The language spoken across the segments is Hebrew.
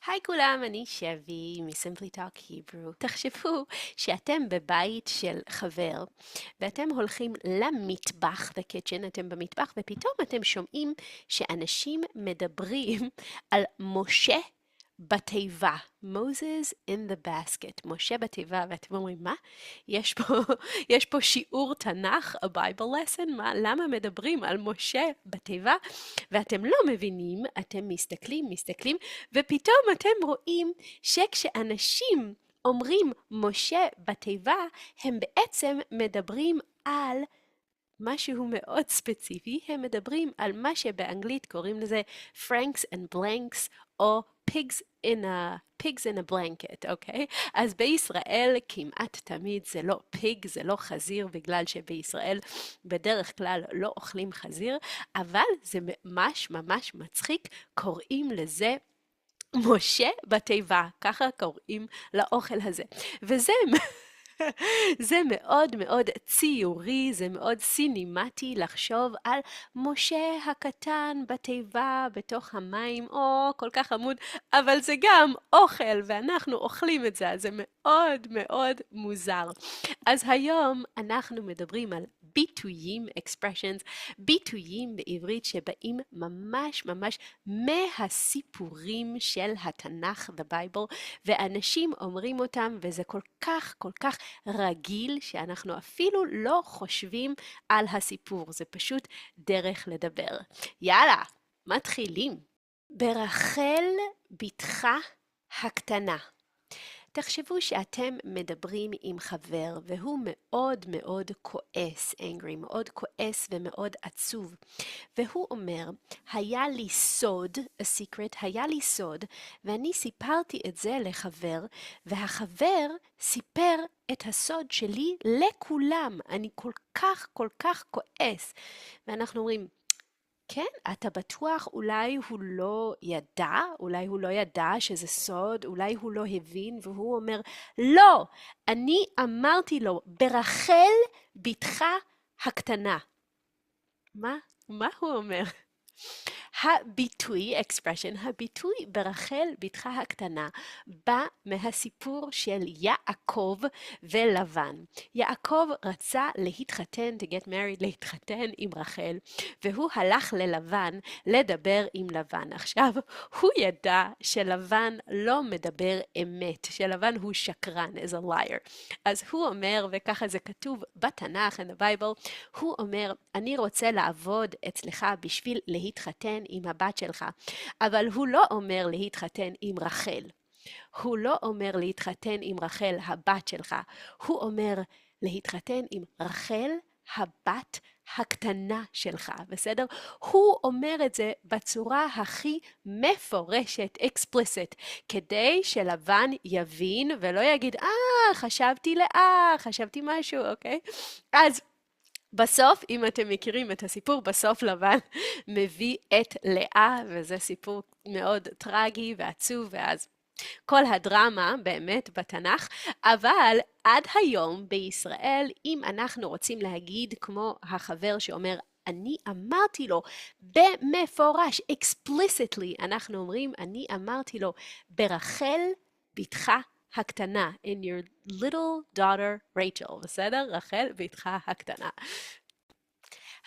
היי כולם, אני שבי מ-Simply Talk Hebrew. תחשבו שאתם בבית של חבר ואתם הולכים למטבח, the kitchen, אתם במטבח ופתאום אתם שומעים שאנשים מדברים על משה בתיבה. Moses in the basket. משה בתיבה, ואתם אומרים, מה? יש פה שיעור תנ"ך, a Bible lesson? מה? למה מדברים על משה בתיבה? ואתם לא מבינים, אתם מסתכלים, ופתאום אתם רואים שכשאנשים אומרים משה בתיבה, הם בעצם מדברים על משהו מאוד ספציפי, הם מדברים על מה שבאנגלית קוראים לזה Franks and Blanks, או pigs in a blanket, אוקיי? אז בישראל כמעט תמיד זה לא פיג, זה לא חזיר, בגלל שבישראל בדרך כלל לא אוכלים חזיר, אבל זה ממש מצחיק, קוראים לזה משה בתיבה, ככה קוראים לאוכל הזה. וזה זה מאוד מאוד ציורי, זה מאוד סינימטי לחשוב על משה הקטן בתיבה בתוך המים, כל כך חמוד, אבל זה גם אוכל ואנחנו אוכלים את זה, אז זה מאוד מאוד מוזר. אז היום אנחנו מדברים על ביטויים, expressions, ביטויים בעברית שבאים ממש מהסיפורים של התנ"ך, the Bible, ואנשים אומרים אותם וזה כל כך רגיל שאנחנו אפילו לא חושבים על הסיפור, זה פשוט דרך לדבר. יאללה, מתחילים. ברחל בתך הקטנה. תחשבו שאתם מדברים עם חבר והוא מאוד מאוד כועס, angry, מאוד כועס ומאוד עצוב. והוא אומר, היה לי סוד, a secret, היה לי סוד, ואני סיפרתי את זה לחבר, והחבר סיפר את הסוד שלי לכולם. אני כל כך כועס. ואנחנו אומרים, כן, אתה בטוח אולי הוא לא ידע שזה סוד, אולי הוא לא הבין, והוא אומר, לא, אני אמרתי לו, ברחל בתך הקטנה. מה הוא אומר? הביטוי, expression, הביטוי ברחל בתך הקטנה, בא מהסיפור של יעקב ולבן. יעקב רצה להתחתן, to get married, להתחתן עם רחל, והוא הלך ללבן לדבר עם לבן. עכשיו, הוא ידע שלבן לא מדבר אמת, שלבן הוא שקרן, is a liar. אז הוא אומר, וככה זה כתוב בתנ"ך, in the Bible, הוא אומר, אני רוצה לעבוד אצלך בשביל להתחתן עם הבת שלך, אבל הוא לא אומר להתחתן עם רחל. הוא לא אומר להתחתן עם רחל הבת שלך, הוא אומר להתחתן עם רחל הבת הקטנה שלך, בסדר? הוא אומר את זה בצורה הכי מפורשת, explicit, כדי שלבן יבין ולא יגיד, חשבתי משהו, אוקיי? אז בסוף, אם אתם מכירים את הסיפור, בסוף לבן מביא את לאה, וזה סיפור מאוד טרגי ועצוב, ואז כל הדרמה באמת בתנ"ך, אבל עד היום בישראל, אם אנחנו רוצים להגיד כמו החבר שאומר, אני אמרתי לו במפורש, explicitly, אנחנו אומרים, אני אמרתי לו ברחל בתך הקטנה, in your little daughter Rachel, בסדר? רחל בתך הקטנה.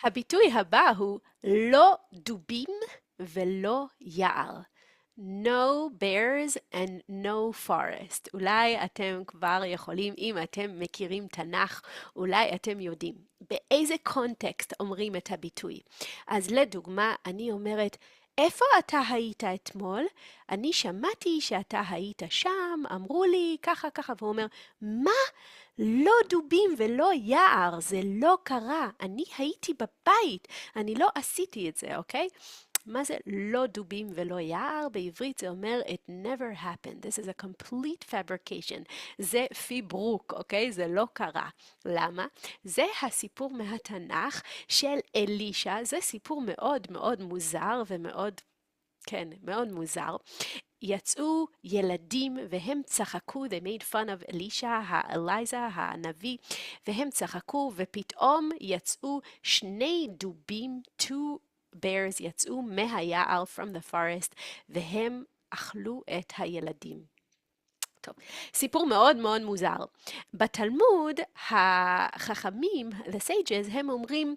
הביטוי הבא הוא לא דובים ולא יער. No bears and no forest. אולי אתם כבר יכולים, אם אתם מכירים תנ"ך, אולי אתם יודעים. באיזה קונטקסט אומרים את הביטוי? אז לדוגמה, אני אומרת, איפה אתה היית אתמול? אני שמעתי שאתה היית שם, אמרו לי ככה, והוא אומר, מה? לא דובים ולא יער, זה לא קרה. אני הייתי בבית, אני לא עשיתי את זה, אוקיי? מה זה לא דובים ולא יער? בעברית זה אומר it never happened. This is a complete fabrication. זה פיברוק, אוקיי? זה לא קרה. למה? זה הסיפור מהתנ"ך של אלישע. זה סיפור מאוד מאוד מוזר ומאוד, כן, מאוד מוזר. יצאו ילדים והם צחקו, they made fun of אלישע, אלייזה, הנביא, והם צחקו ופתאום יצאו שני דובים, two bears יצאו מהיער from the forest, והם ואכלו את הילדים. טוב, סיפור מאוד מאוד מוזר. בתלמוד, החכמים, the sages, הם אומרים,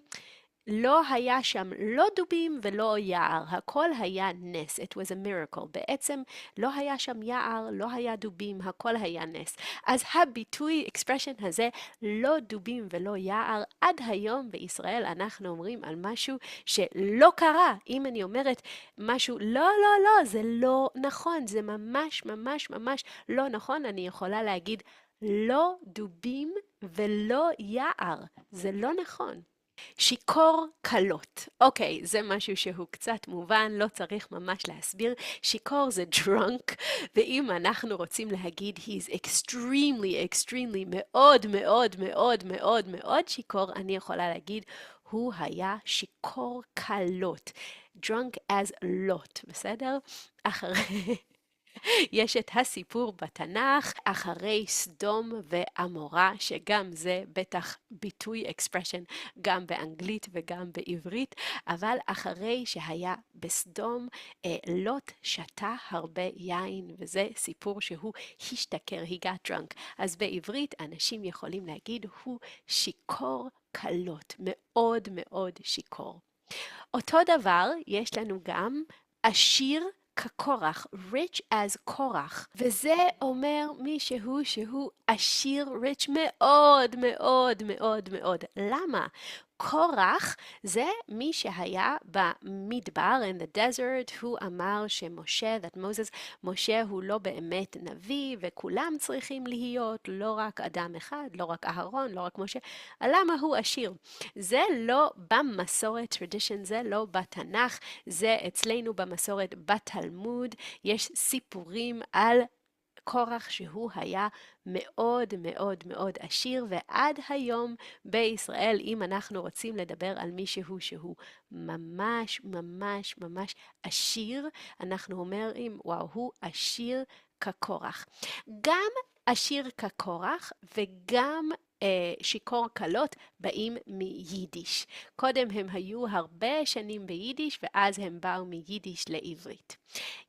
לא היה שם לא דובים ולא יער, הכל היה נס, it was a miracle. בעצם לא היה שם יער, לא היה דובים, הכל היה נס. אז הביטוי, expression הזה, לא דובים ולא יער, עד היום בישראל אנחנו אומרים על משהו שלא קרה. אם אני אומרת משהו, לא, זה לא נכון, זה ממש ממש ממש לא נכון, אני יכולה להגיד לא דובים ולא יער, זה לא נכון. שיכור קלות. אוקיי, זה משהו שהוא קצת מובן, לא צריך ממש להסביר. שיכור זה drunk, ואם אנחנו רוצים להגיד he's extremely מאוד מאוד מאוד מאוד מאוד שיכור, אני יכולה להגיד הוא היה שיכור קלות. drunk as lot, בסדר? אחרי... יש את הסיפור בתנ"ך אחרי סדום ועמורה, שגם זה בטח ביטוי expression גם באנגלית וגם בעברית, אבל אחרי שהיה בסדום, לוט שתה הרבה יין, וזה סיפור שהוא השתכר, he got drunk. אז בעברית אנשים יכולים להגיד הוא שיכור קלות, מאוד מאוד שיכור. אותו דבר יש לנו גם עשיר כקורח, rich as קורח, וזה אומר מישהו שהוא עשיר rich מאוד מאוד מאוד מאוד. למה? קורח זה מי שהיה במדבר, in the desert, הוא אמר שמשה, משה הוא לא באמת נביא, וכולם צריכים להיות, לא רק אדם אחד, לא רק אהרון, לא רק משה. למה הוא עשיר? זה לא במסורת, tradition, זה לא בתנ"ך, זה אצלנו במסורת בתלמוד, יש סיפורים על קורח שהוא היה מאוד מאוד מאוד עשיר, ועד היום בישראל, אם אנחנו רוצים לדבר על מישהו שהוא ממש ממש ממש עשיר, אנחנו אומרים, וואו, הוא עשיר כקורח. גם עשיר כקורח וגם שיכור קלות באים מיידיש. קודם הם היו הרבה שנים ביידיש, ואז הם באו מיידיש לעברית.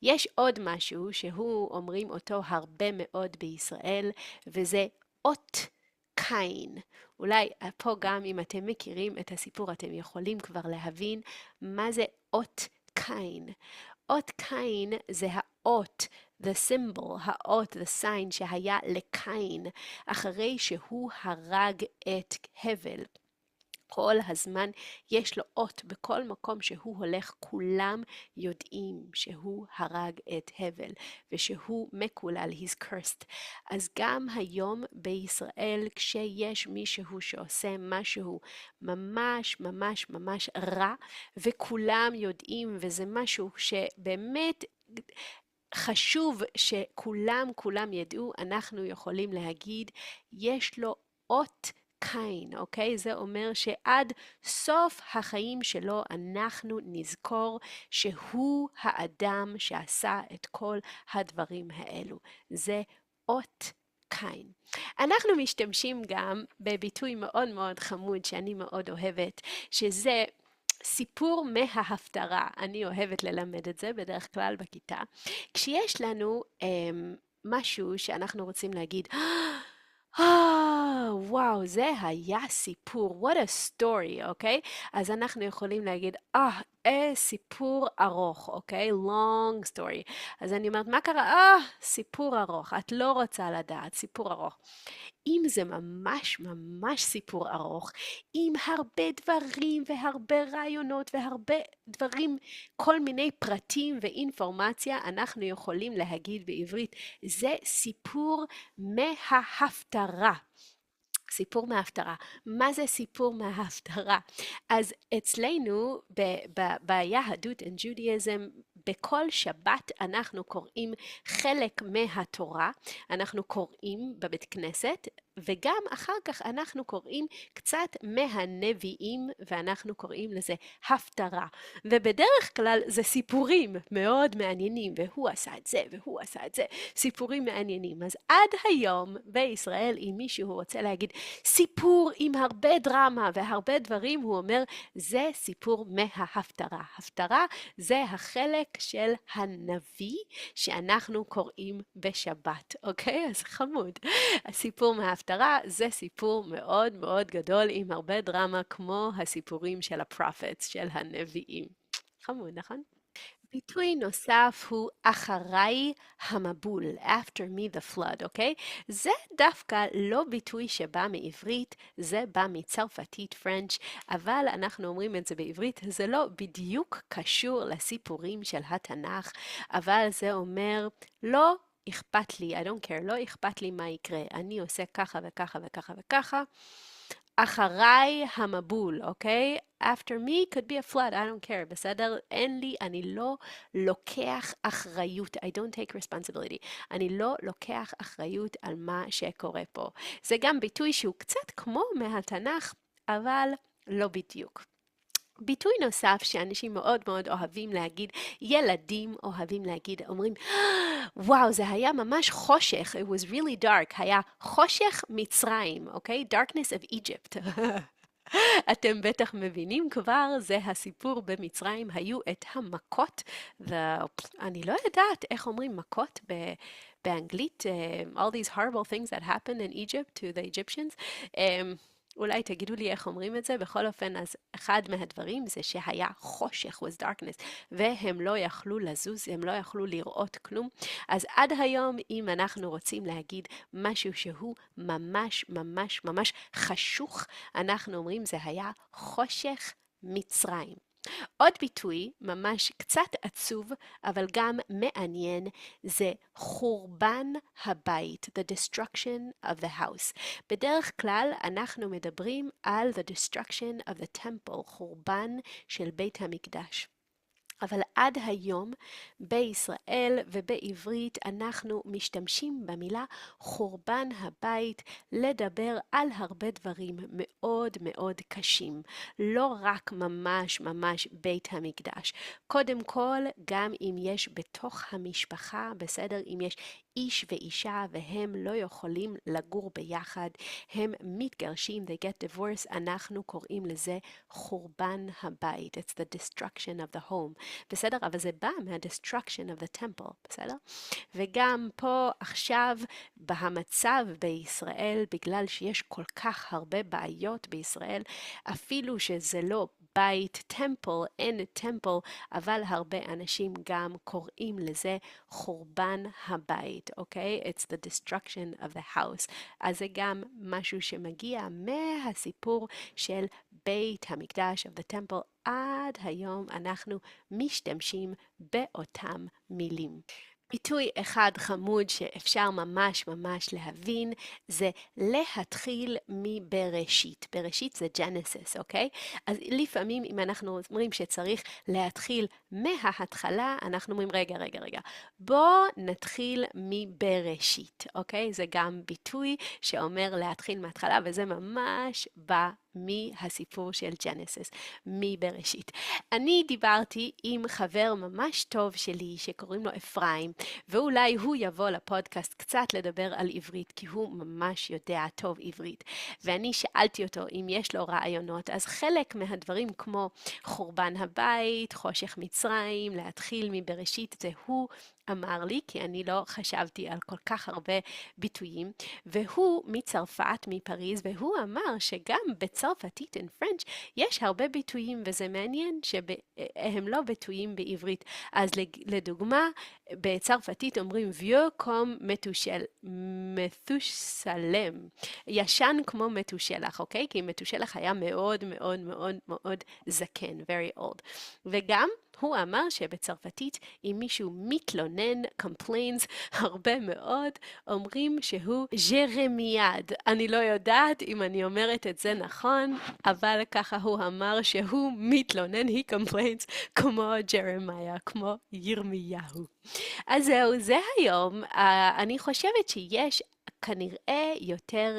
יש עוד משהו שהוא אומרים אותו הרבה מאוד בישראל, וזה אות קין. אולי פה גם אם אתם מכירים את הסיפור, אתם יכולים כבר להבין מה זה אות קין. אות קין זה האות, the symbol, האות, the sign שהיה לקין, אחרי שהוא הרג את הבל. כל הזמן יש לו אות בכל מקום שהוא הולך, כולם יודעים שהוא הרג את הבל ושהוא מקולל, he's cursed. אז גם היום בישראל כשיש מישהו שעושה משהו ממש ממש ממש רע וכולם יודעים, וזה משהו שבאמת חשוב שכולם ידעו, אנחנו יכולים להגיד יש לו אות קין, אוקיי? זה אומר שעד סוף החיים שלו אנחנו נזכור שהוא האדם שעשה את כל הדברים האלו. זה אות קין. אנחנו משתמשים גם בביטוי מאוד מאוד חמוד שאני מאוד אוהבת, שזה סיפור מההפטרה. אני אוהבת ללמד את זה בדרך כלל בכיתה. כשיש לנו משהו שאנחנו רוצים להגיד, וואו, זה היה סיפור, what a story, אוקיי? אז אנחנו יכולים להגיד, סיפור ארוך, אוקיי? long story. אז אני אומרת, מה קרה? סיפור ארוך, את לא רוצה לדעת, סיפור ארוך. אם זה ממש ממש סיפור ארוך, עם הרבה דברים והרבה רעיונות והרבה דברים, כל מיני פרטים ואינפורמציה, אנחנו יכולים להגיד בעברית, זה סיפור מההפטרה. סיפור מההפטרה. מה זה סיפור מההפטרה? אז אצלנו ביהדות and Judaism, בכל שבת אנחנו קוראים חלק מהתורה, אנחנו קוראים בבית כנסת, וגם אחר כך אנחנו קוראים קצת מהנביאים, ואנחנו קוראים לזה הפטרה. ובדרך כלל זה סיפורים מאוד מעניינים, והוא עשה את זה, והוא עשה את זה, סיפורים מעניינים. אז עד היום בישראל, אם מישהו רוצה להגיד סיפור עם הרבה דרמה והרבה דברים, הוא אומר, זה סיפור מההפטרה. הפטרה זה החלק של הנביא שאנחנו קוראים בשבת, אוקיי? אז חמוד. הסיפור מההפטרה זה סיפור מאוד מאוד גדול עם הרבה דרמה כמו הסיפורים של הפרופטס, של הנביאים. חמוד, נכון? ביטוי נוסף הוא אחריי המבול, after me the flood, אוקיי? זה דווקא לא ביטוי שבא מעברית, זה בא מצרפתית פרנץ', אבל אנחנו אומרים את זה בעברית, זה לא בדיוק קשור לסיפורים של התנ"ך, אבל זה אומר לא אכפת לי, I don't care, לא אכפת לי מה יקרה, אני עושה ככה וככה וככה וככה, אחריי המבול, אוקיי? After me could be a flood, I don't care, בסדר? אין לי, אני לא לוקח אחריות, I don't take responsibility, אני לא לוקח אחריות על מה שקורה פה. זה גם ביטוי שהוא קצת כמו מהתנ"ך, אבל לא בדיוק. ביטוי נוסף שאנשים מאוד מאוד אוהבים להגיד, ילדים אוהבים להגיד, אומרים, וואו, זה היה ממש חושך, it was really dark, היה חושך מצרים, אוקיי? Darkness of Egypt. אתם בטח מבינים כבר, זה הסיפור במצרים, היו את המכות, ואני לא יודעת איך אומרים מכות באנגלית, all these horrible things that happened in Egypt to the Egyptians. אולי תגידו לי איך אומרים את זה, בכל אופן, אז אחד מהדברים זה שהיה חושך, was darkness, והם לא יכלו לזוז, הם לא יכלו לראות כלום. אז עד היום, אם אנחנו רוצים להגיד משהו שהוא ממש ממש ממש חשוך, אנחנו אומרים זה היה חושך מצרים. עוד ביטוי, ממש קצת עצוב, אבל גם מעניין, זה חורבן הבית, the destruction of the house. בדרך כלל אנחנו מדברים על the destruction of the temple, חורבן של בית המקדש. אבל עד היום בישראל ובעברית אנחנו משתמשים במילה חורבן הבית לדבר על הרבה דברים מאוד מאוד קשים. לא רק ממש ממש בית המקדש. קודם כל, גם אם יש בתוך המשפחה, בסדר, אם יש איש ואישה והם לא יכולים לגור ביחד, הם מתגרשים, they get divorced, אנחנו קוראים לזה חורבן הבית. It's the destruction of the home. בסדר? אבל זה בא מה-destruction of the temple, בסדר? וגם פה עכשיו במצב בישראל, בגלל שיש כל כך הרבה בעיות בישראל, אפילו שזה לא בית, טמפל, אין טמפל, אבל הרבה אנשים גם קוראים לזה חורבן הבית, אוקיי? It's the destruction of the house. אז זה גם משהו שמגיע מהסיפור של בית המקדש of the temple. עד היום אנחנו משתמשים באותם מילים. ביטוי אחד חמוד שאפשר ממש ממש להבין זה להתחיל מבראשית. בראשית זה ג'נסיס, אוקיי? אז לפעמים אם אנחנו אומרים שצריך להתחיל מההתחלה, אנחנו אומרים רגע. בוא נתחיל מבראשית, אוקיי? זה גם ביטוי שאומר להתחיל מההתחלה וזה ממש מהסיפור של ג'נסיס, מבראשית. אני דיברתי עם חבר ממש טוב שלי שקוראים לו אפרים, ואולי הוא יבוא לפודקאסט קצת לדבר על עברית, כי הוא ממש יודע טוב עברית. ואני שאלתי אותו אם יש לו רעיונות, אז חלק מהדברים כמו חורבן הבית, חושך מצרים, להתחיל מבראשית, זה הוא אמר לי, כי אני לא חשבתי על כל כך הרבה ביטויים, והוא מצרפת, מפריז, והוא אמר שגם בצרפתית in French יש הרבה ביטויים, וזה מעניין שהם לא ביטויים בעברית. אז לדוגמה, בצרפתית אומרים vieux comme מתושלם, ישן כמו מתושלח, אוקיי? כי מתושלח היה מאוד מאוד מאוד מאוד זקן, very old. וגם הוא אמר שבצרפתית אם מישהו מתלונן, complains הרבה מאוד, אומרים שהוא ג'רמיאד. אני לא יודעת אם אני אומרת את זה נכון, אבל ככה הוא אמר שהוא מתלונן, he complains, כמו ג'רמיה, כמו ירמיהו. אז זהו, זה היום. אני חושבת שיש כנראה יותר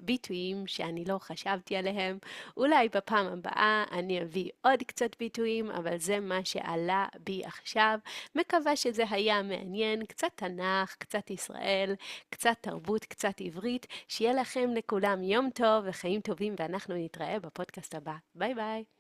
ביטויים שאני לא חשבתי עליהם. אולי בפעם הבאה אני אביא עוד קצת ביטויים, אבל זה מה שעלה בי עכשיו. מקווה שזה היה מעניין, קצת תנ"ך, קצת ישראל, קצת תרבות, קצת עברית. שיהיה לכם לכולם יום טוב וחיים טובים, ואנחנו נתראה בפודקאסט הבא. ביי ביי.